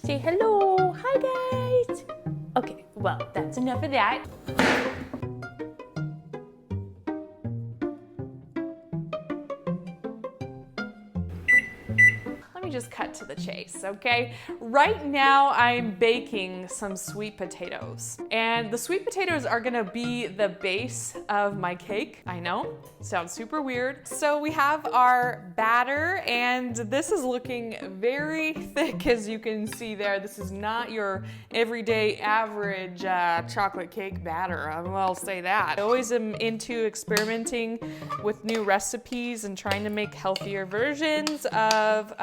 Say hello. Hi guys. Okay, well, that's enough of that. Let me just cut to the chase, okay? Right now I'm baking some sweet potatoes, and the sweet potatoes are gonna be the base of my cake. I know, sounds super weird. So we have our batter, and this is looking very thick, as you can see there. This is not your everyday average chocolate cake batter, I'll say that. I always am into experimenting with new recipes and trying to make healthier versions of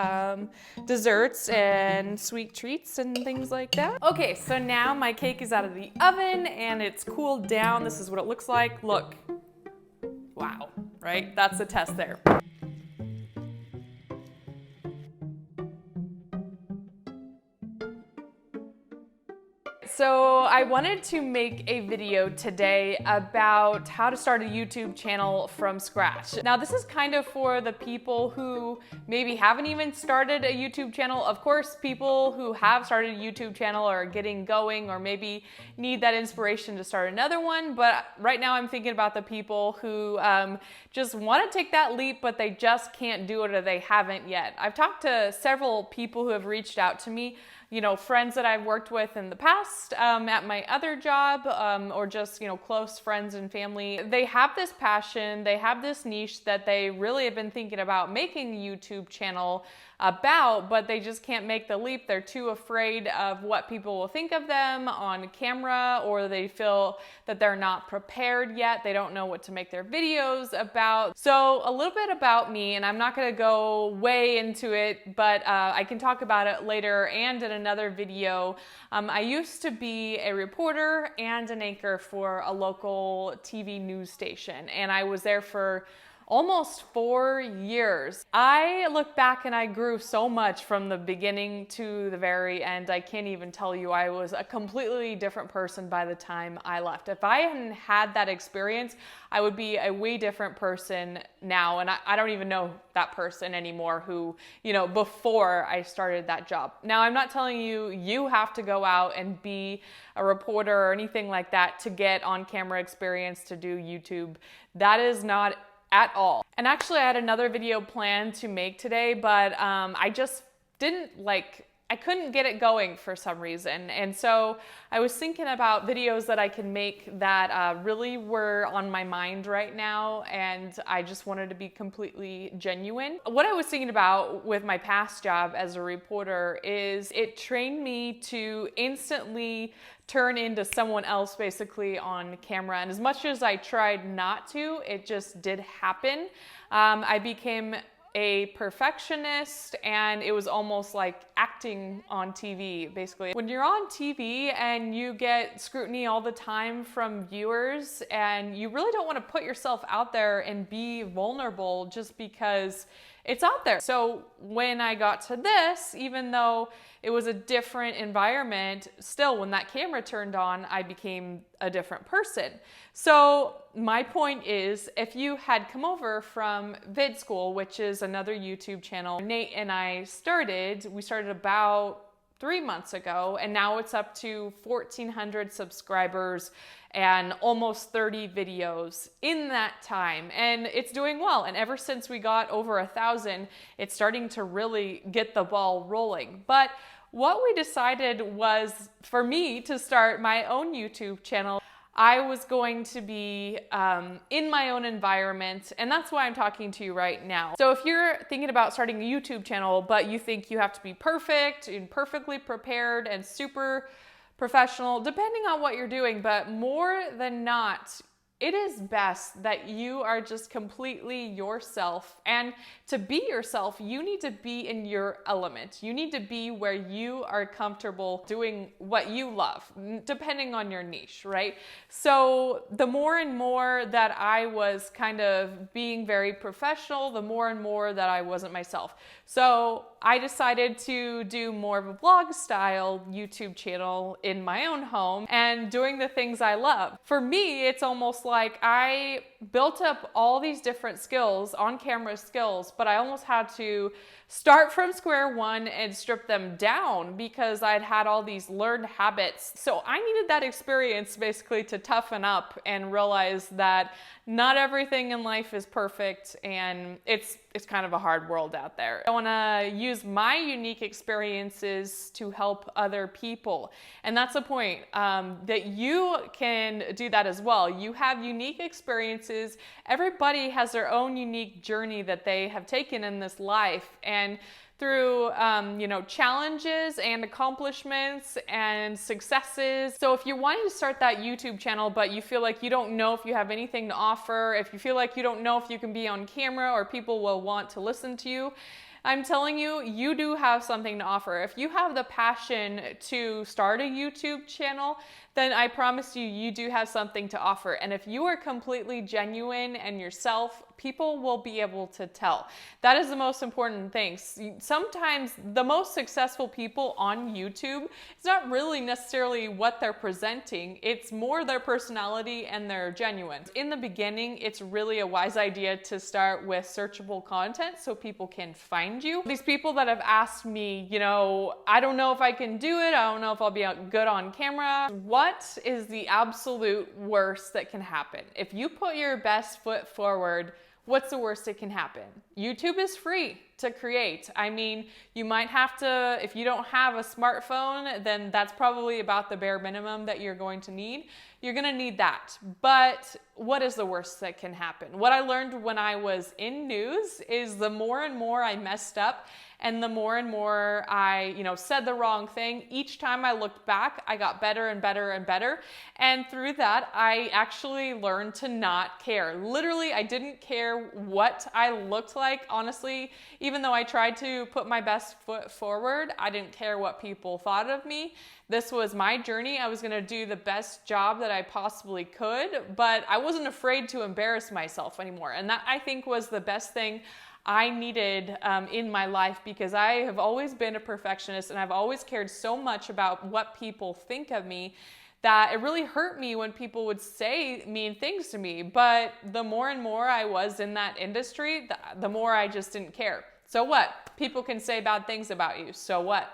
desserts and sweet treats and things like that. Okay, so now my cake is out of the oven and it's cooled down. This is what it looks like. Look, wow, right? That's the test there. So I wanted to make a video today about how to start a YouTube channel from scratch. Now this is kind of for the people who maybe haven't even started a YouTube channel. Of course, people who have started a YouTube channel are getting going or maybe need that inspiration to start another one. But right now I'm thinking about the people who just want to take that leap, but they just can't do it or they haven't yet. I've talked to several people who have reached out to me, you know, friends that I've worked with in the past at my other job, or just, you know, close friends and family. They have this passion, they have this niche that they really have been thinking about making a YouTube channel about, but they just can't make the leap. They're too afraid of what people will think of them on camera, or they feel that they're not prepared yet. They don't know what to make their videos about. So a little bit about me, and I'm not gonna go way into it, but I can talk about it later and in another video. I used to be a reporter and an anchor for a local TV news station, and I was there for almost 4 years. I look back and I grew so much from the beginning to the very end. I can't even tell you, I was a completely different person by the time I left. If I hadn't had that experience, I would be a way different person now. And I don't even know that person anymore who, you know, before I started that job. Now, I'm not telling you, you have to go out and be a reporter or anything like that to get on camera experience to do YouTube. That is not at all. And actually I had another video planned to make today, but I just I couldn't get it going for some reason. And so I was thinking about videos that I can make that really were on my mind right now, and I just wanted to be completely genuine. What I was thinking about with my past job as a reporter is it trained me to instantly turn into someone else basically on camera. And as much as I tried not to, it just did happen. I became a perfectionist, and it was almost like acting on TV, basically. When you're on TV and you get scrutiny all the time from viewers, and you really don't want to put yourself out there and be vulnerable just because it's out there. So when I got to this, even though it was a different environment, still when that camera turned on, I became a different person. So my point is, if you had come over from Vid School, which is another YouTube channel Nate and I started, we started about 3 months ago, and now it's up to 1,400 subscribers and almost 30 videos in that time, and it's doing well. And ever since we got over 1,000, it's starting to really get the ball rolling. But what we decided was for me to start my own YouTube channel. I was going to be in my own environment, and that's why I'm talking to you right now. So if you're thinking about starting a YouTube channel, but you think you have to be perfect and perfectly prepared and super professional, depending on what you're doing, but more than not, it is best that you are just completely yourself. And to be yourself, you need to be in your element. You need to be where you are comfortable doing what you love, depending on your niche, right? So the more and more that I was kind of being very professional, the more and more that I wasn't myself. So I decided to do more of a vlog style YouTube channel in my own home and doing the things I love. For me, it's almost like I built up all these different skills, on camera skills, but I almost had to start from square one and strip them down because I'd had all these learned habits. So I needed that experience basically to toughen up and realize that not everything in life is perfect, and it's kind of a hard world out there. I want to use my unique experiences to help other people, and that's the point, that you can do that as well. You have unique experiences. Everybody has their own unique journey that they have taken in this life, and through challenges and accomplishments and successes. So if you're wanting to start that YouTube channel, but you feel like you don't know if you have anything to offer, if you feel like you don't know if you can be on camera or people will want to listen to you, I'm telling you, you do have something to offer. If you have the passion to start a YouTube channel, then I promise you, you do have something to offer. And if you are completely genuine and yourself, people will be able to tell. That is the most important thing. Sometimes the most successful people on YouTube, it's not really necessarily what they're presenting, it's more their personality and they're genuine. In the beginning, it's really a wise idea to start with searchable content so people can find you. These people that have asked me, I don't know if I can do it, I don't know if I'll be good on camera. What is the absolute worst that can happen? If you put your best foot forward, what's the worst that can happen? YouTube is free to create. I mean, you might have to, if you don't have a smartphone, then that's probably about the bare minimum that you're going to need. You're gonna need that. But what is the worst that can happen? What I learned when I was in news is the more and more I messed up and the more and more I, said the wrong thing, each time I looked back, I got better and better and better. And through that, I actually learned to not care. Literally, I didn't care what I looked like. Honestly, even though I tried to put my best foot forward, I didn't care what people thought of me. This was my journey. I was gonna do the best job that I possibly could, but I wasn't afraid to embarrass myself anymore. And that, I think, was the best thing I needed in my life, because I have always been a perfectionist and I've always cared so much about what people think of me that it really hurt me when people would say mean things to me. But the more and more I was in that industry, the more I just didn't care. So what? People can say bad things about you. So what?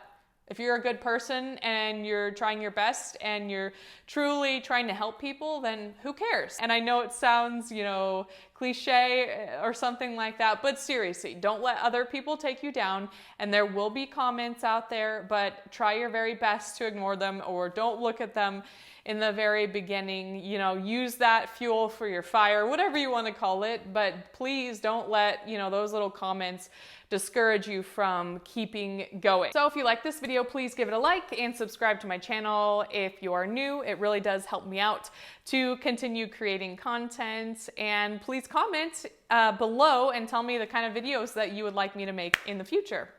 If you're a good person and you're trying your best and you're truly trying to help people, then who cares? And I know it sounds, cliche or something like that, but seriously, don't let other people take you down. And there will be comments out there, but try your very best to ignore them, or don't look at them in the very beginning. Use that fuel for your fire, whatever you want to call it, but please don't let, those little comments discourage you from keeping going. So if you like this video, please give it a like and subscribe to my channel. If you are new, it really does help me out to continue creating content. And please comment below and tell me the kind of videos that you would like me to make in the future.